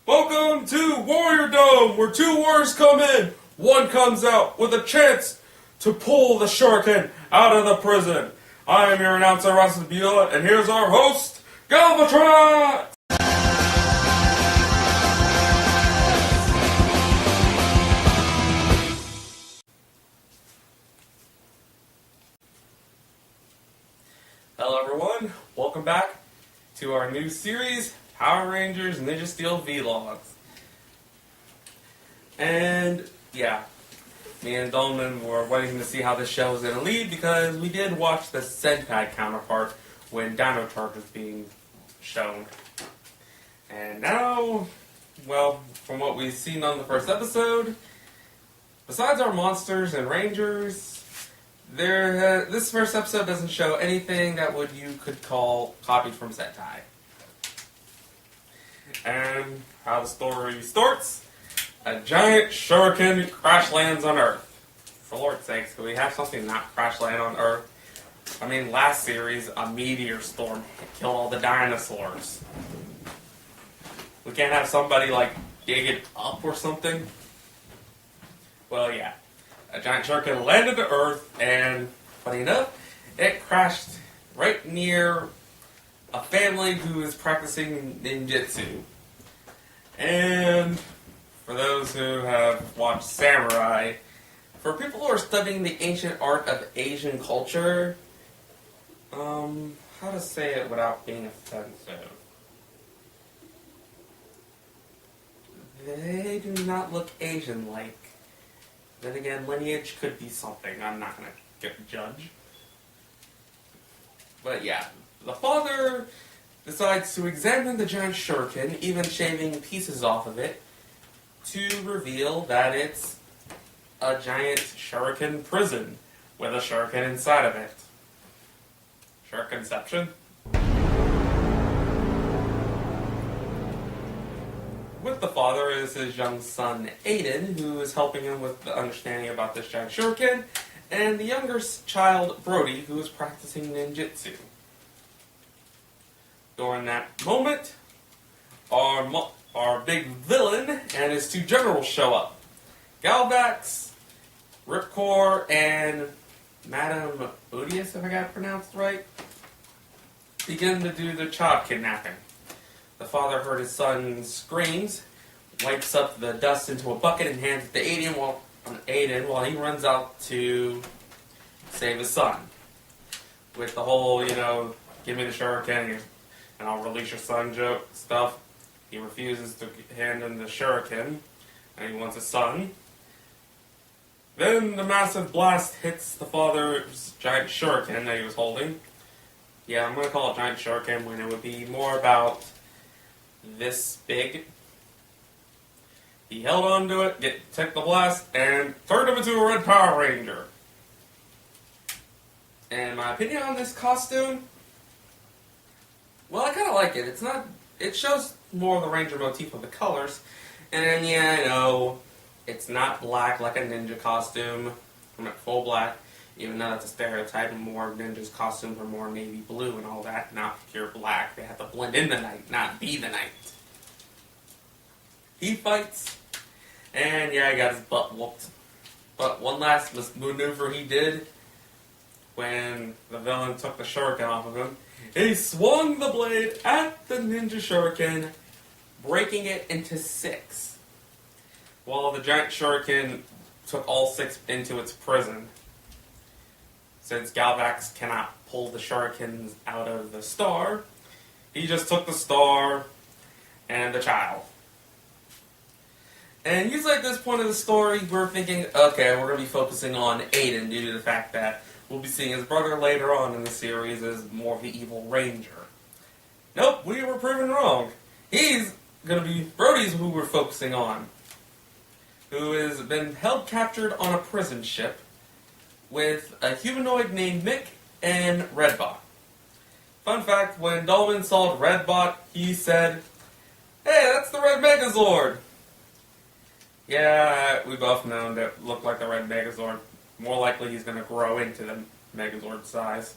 Welcome to Warrior Dome, where two warriors come in. One comes out with a chance to pull the Shuriken out of the prison. I am your announcer, Rasa, and here's our host, Galvatron! Hello everyone, welcome back to our new series, Power Rangers Ninja Steel Vlogs. And yeah, me and Dolman were waiting to see how this show was going to lead because we did watch the Sentai counterpart when Dino Charge was being shown. And now, well, from what we've seen on the first episode, besides our monsters and rangers, this first episode doesn't show anything that you could call copied from Sentai. And how the story starts, a giant shuriken crash lands on Earth. For Lord's sakes, could we have something not crash land on Earth? I mean, last series, a meteor storm killed all the dinosaurs. We can't have somebody, dig it up or something? Well, yeah. A giant shuriken landed to Earth, and, funny enough, it crashed right near a family who is practicing ninjutsu. And for those who have watched Samurai, for people who are studying the ancient art of Asian culture, how to say it without being offensive? They do not look Asian-like. Then again, lineage could be something. I'm not going to judge. But yeah, the father decides to examine the giant shuriken, even shaving pieces off of it, to reveal that it's a giant shuriken prison with a shuriken inside of it. Shurikenception? With the father is his young son, Aiden, who is helping him with the understanding about this giant shuriken, and the younger child, Brody, who is practicing ninjutsu. During that moment, our big villain and his two generals show up. Galvax, Ripcore, and Madame Odious, if I got it pronounced right, begin to do the child kidnapping. The father heard his son's screams, wipes up the dust into a bucket, and hands it to Aiden while he runs out to save his son. With the whole, give me the shuriken and I'll release your son joke stuff. He refuses to hand him the shuriken, and he wants his son. Then the massive blast hits the father's giant shuriken that he was holding. Yeah, I'm going to call it giant shuriken when it would be more about this big. He held on to it, took the blast, and turned him into a red Power Ranger. And my opinion on this costume? Well, I kind of like it. It shows more of the Ranger motif of the colors. And yeah, I know, it's not black like a ninja costume. I'm not full black, even though that's a stereotype. More ninjas' costumes are more navy blue and all that, not pure black. They have to blend in the night, not be the night. He fights, and yeah, he got his butt whooped. But one last maneuver he did, when the villain took the shuriken off of him, he swung the blade at the ninja shuriken, breaking it into 6. While the giant shuriken took all 6 into its prison. Since Galvax cannot pull the shurikens out of the star, he just took the star and the child. And usually at this point of the story, we're thinking, okay, we're going to be focusing on Aiden due to the fact that we'll be seeing his brother later on in the series as more of the evil ranger. Nope, we were proven wrong. He's going to be Brody's who we're focusing on, who has been held captured on a prison ship with a humanoid named Mick and Redbot. Fun fact, when Dolman saw Redbot, he said, "Hey, that's the Red Megazord!" Yeah, we both know that it looked like the Red Megazord. More likely he's going to grow into the Megazord size.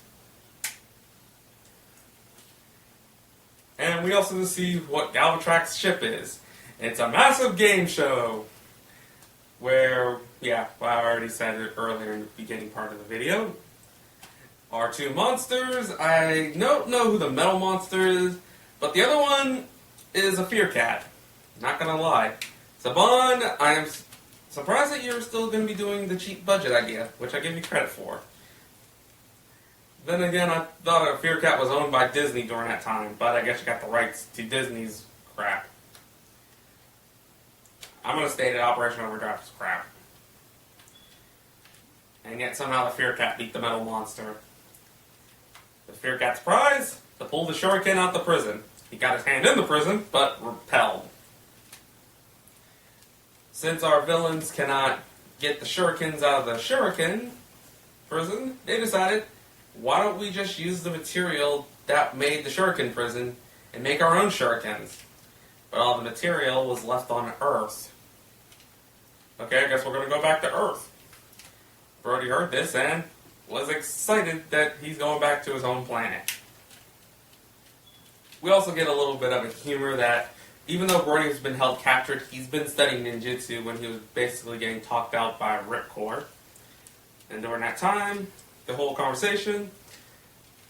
And we also see what Galvatron's ship is. It's a massive game show where, yeah, I already said it earlier in the beginning part of the video. Our two monsters, I don't know who the metal monster is, but the other one is a fear cat. Not gonna lie. Saban, I am surprised that you're still going to be doing the cheap budget idea, which I give you credit for. Then again, I thought a fear cat was owned by Disney during that time, but I guess you got the rights to Disney's crap. I'm going to state that Operation Overdrive is crap. And yet somehow the fear cat beat the metal monster. The fear cat's prize? To pull the Shruiken out the prison. He got his hand in the prison, but repelled. Since our villains cannot get the Shurikens out of the Shuriken prison, they decided, why don't we just use the material that made the Shuriken prison and make our own Shurikens? But all the material was left on Earth. Okay, I guess we're going to go back to Earth. Brody heard this and was excited that he's going back to his home planet. We also get a little bit of a humor that even though Brody's been held captured, he's been studying ninjutsu when he was basically getting talked out by Ripcord. And during that time, the whole conversation,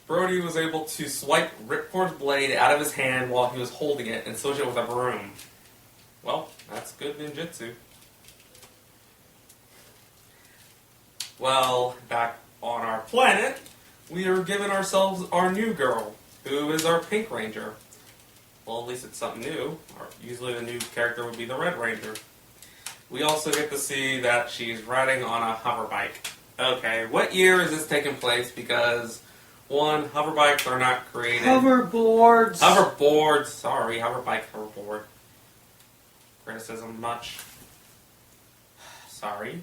Brody was able to swipe Ripcord's blade out of his hand while he was holding it and switch it with a broom. Well, that's good ninjutsu. Well, back on our planet, we are giving ourselves our new girl, who is our Pink Ranger. Well, at least it's something new. Usually the new character would be the Red Ranger. We also get to see that she's riding on a hover bike. Okay, what year is this taking place? Because, one, hover bikes are not created. Hoverboards. Hoverboards. Sorry, hoverboard. Criticism much. Sorry.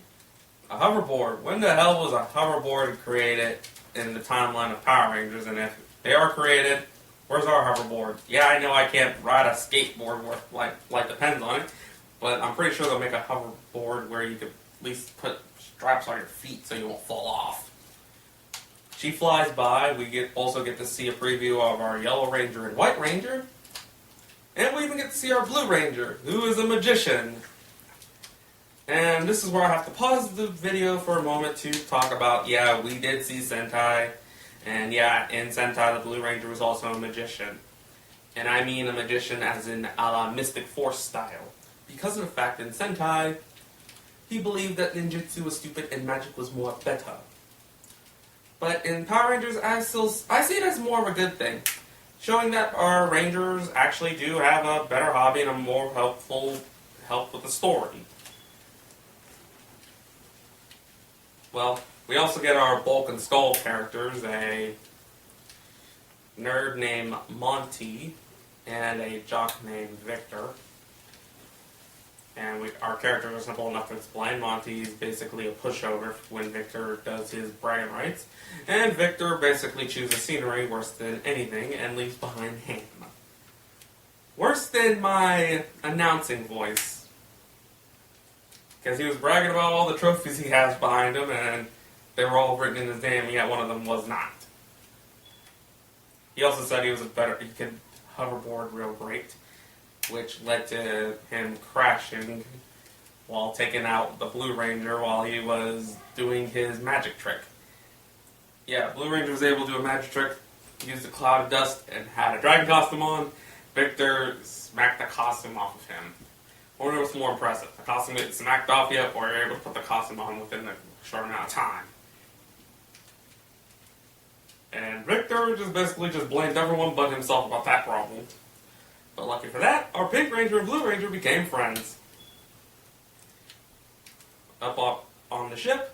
A hoverboard. When the hell was a hoverboard created in the timeline of Power Rangers? And if they are created, where's our hoverboard? Yeah, I know I can't ride a skateboard where light depends on it, but I'm pretty sure they'll make a hoverboard where you could at least put straps on your feet so you won't fall off. She flies by. We also get to see a preview of our Yellow Ranger and White Ranger. And we even get to see our Blue Ranger, who is a magician. And this is where I have to pause the video for a moment to talk about, yeah, we did see Sentai. And yeah, in Sentai, the Blue Ranger was also a magician. And I mean a magician as in a la Mystic Force style. Because of the fact in Sentai, he believed that ninjutsu was stupid and magic was more better. But in Power Rangers, I see it as more of a good thing. Showing that our Rangers actually do have a better hobby and a more help with the story. Well, we also get our Bulk and Skull characters, a nerd named Monty and a jock named Victor. And our characters are simple enough to explain. Monty is basically a pushover when Victor does his bragging rights. And Victor basically chews the scenery worse than anything and leaves behind him. Worse than my announcing voice. Because he was bragging about all the trophies he has behind him, and they were all written in his name, yet one of them was not. He also said he could hoverboard real great, which led to him crashing while taking out the Blue Ranger while he was doing his magic trick. Yeah, Blue Ranger was able to do a magic trick, used a cloud of dust, and had a dragon costume on. Victor smacked the costume off of him. I wonder what's more impressive, the costume getting smacked off yet, or you're able to put the costume on within a short amount of time. And Victor basically blamed everyone but himself about that problem. But lucky for that, our Pink Ranger and Blue Ranger became friends. Up on the ship,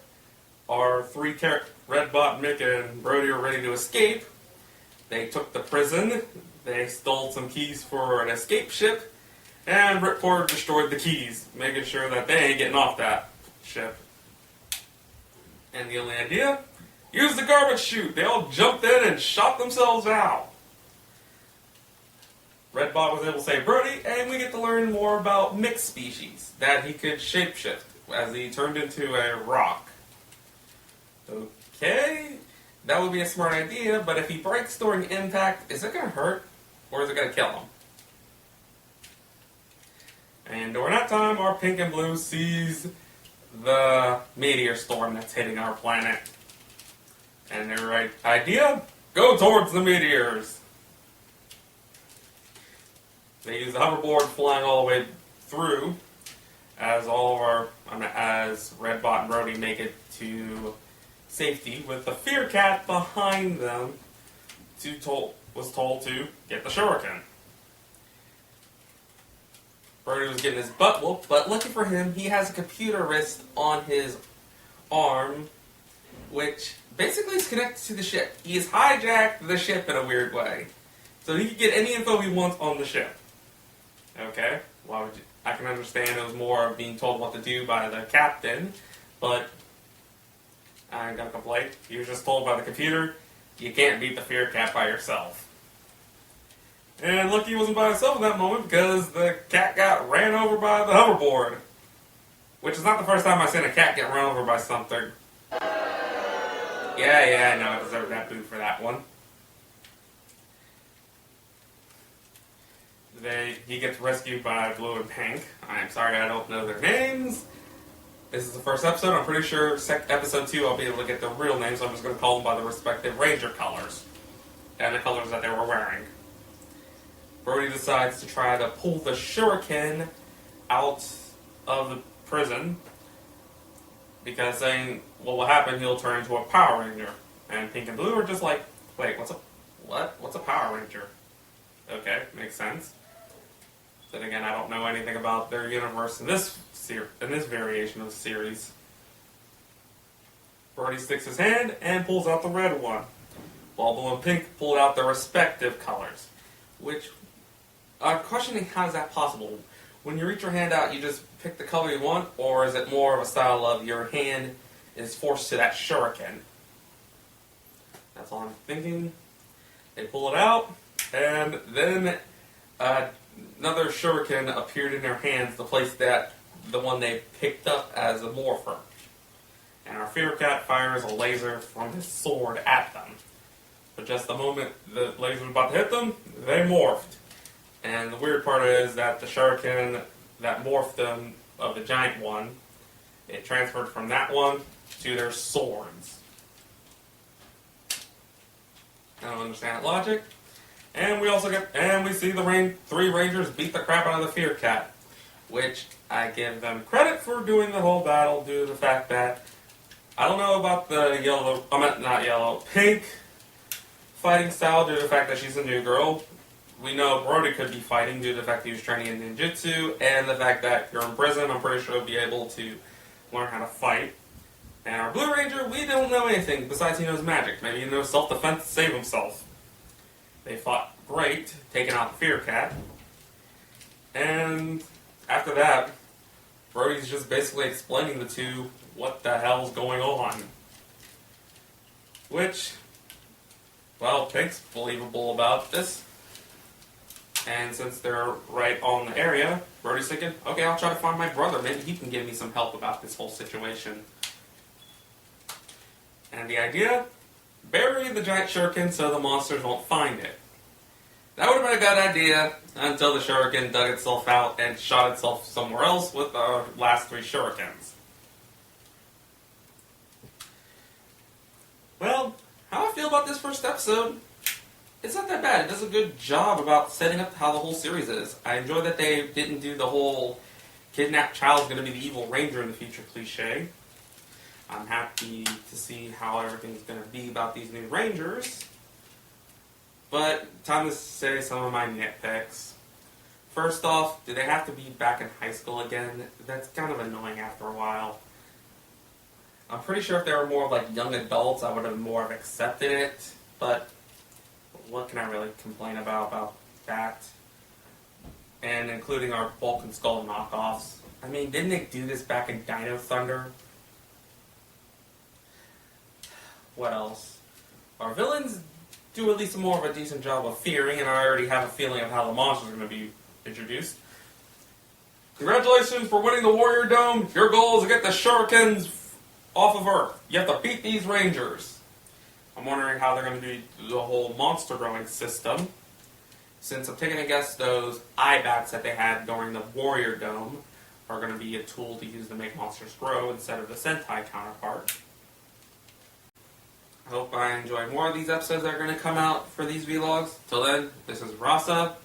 our three Redbot, Mick, and Brody are ready to escape. They took the prison, they stole some keys for an escape ship, and Ripcord destroyed the keys, making sure that they ain't getting off that ship. And the only idea? Use the garbage chute. They all jumped in and shot themselves out. Redbot was able to save Brody, and we get to learn more about mixed species, that he could shapeshift as he turned into a rock. Okay, that would be a smart idea, but if he breaks during impact, is it going to hurt, or is it going to kill him? And during that time, our pink and blue sees the meteor storm that's hitting our planet. And their right idea, go towards the meteors. They use the hoverboard flying all the way through as as Redbot and Brody make it to safety with the Fear Cat behind them was told to get the Shuriken. Brody was getting his butt whooped, but lucky for him, he has a computer wrist on his arm, which basically is connected to the ship. He's hijacked the ship in a weird way. So he can get any info he wants on the ship. Okay, I can understand it was more of being told what to do by the captain, but I ain't gonna complain. He was just told by the computer, you can't beat the Fear Cat by yourself. And lucky he wasn't by himself in that moment because the cat got ran over by the hoverboard. Which is not the first time I've seen a cat get run over by something. Yeah, I know, I deserve that boo for that one. He gets rescued by Blue and Pink. I'm sorry I don't know their names. This is the first episode. I'm pretty sure episode 2 I'll be able to get their real names, so I'm just going to call them by the respective Ranger colors. And the colors that they were wearing. Brody decides to try to pull the Shuriken out of the prison. Because saying, what will happen, he'll turn into a Power Ranger. And Pink and Blue are just like, wait, what's a Power Ranger? Okay, makes sense. Then again, I don't know anything about their universe in this variation of the series. Brody sticks his hand and pulls out the red one, while Blue and Pink pulled out their respective colors. Which, I'm questioning how is that possible? When you reach your hand out, you just pick the color you want, or is it more of a style of your hand is forced to that Shuriken? That's all I'm thinking. They pull it out, and then another Shuriken appeared in their hands, the one they picked up as a morpher. And our Fear Cat fires a laser from his sword at them. But just the moment the laser was about to hit them, they morphed. And the weird part is that the Shuriken that morphed them of the giant one, it transferred from that one to their swords. I don't understand that logic. And we see the 3 Rangers beat the crap out of the Fear Cat, which I give them credit for doing the whole battle due to the fact that I don't know about the pink fighting style due to the fact that she's a new girl. We know Brody could be fighting due to the fact that he was training in ninjutsu, and the fact that you're in prison, I'm pretty sure he'll be able to learn how to fight. And our Blue Ranger, we don't know anything besides he knows magic. Maybe he knows self-defense to save himself. They fought great, taking out the Fear Cat. And after that, Brody's just basically explaining the two what the hell's going on. Which, well, Pink's believable about this. And since they're right on the area, Brody's thinking, okay, I'll try to find my brother. Maybe he can give me some help about this whole situation. And the idea? Bury the giant Shuriken so the monsters won't find it. That would have been a good idea until the Shuriken dug itself out and shot itself somewhere else with the last 3 Shurikens. Well, how I feel about this first episode, it's not that bad. It does a good job about setting up how the whole series is. I enjoy that they didn't do the whole kidnapped child's going to be the evil ranger in the future cliche. I'm happy to see how everything's going to be about these new rangers. But time to say some of my nitpicks. First off, do they have to be back in high school again? That's kind of annoying after a while. I'm pretty sure if they were more like young adults, I would have more have accepted it. But what can I really complain about that? And including our Bulk and Skull knockoffs. I mean, didn't they do this back in Dino Thunder? What else? Our villains do at least more of a decent job of fearing, and I already have a feeling of how the monsters are going to be introduced. Congratulations for winning the Warrior Dome. Your goal is to get the Shurikens off of Earth. You have to beat these Rangers. I'm wondering how they're going to do the whole monster growing system. Since I'm taking a guess, those eye bats that they had during the Warrior Dome are going to be a tool to use to make monsters grow instead of the Sentai counterpart. I hope I enjoy more of these episodes that are going to come out for these vlogs. Till then, this is Rasa.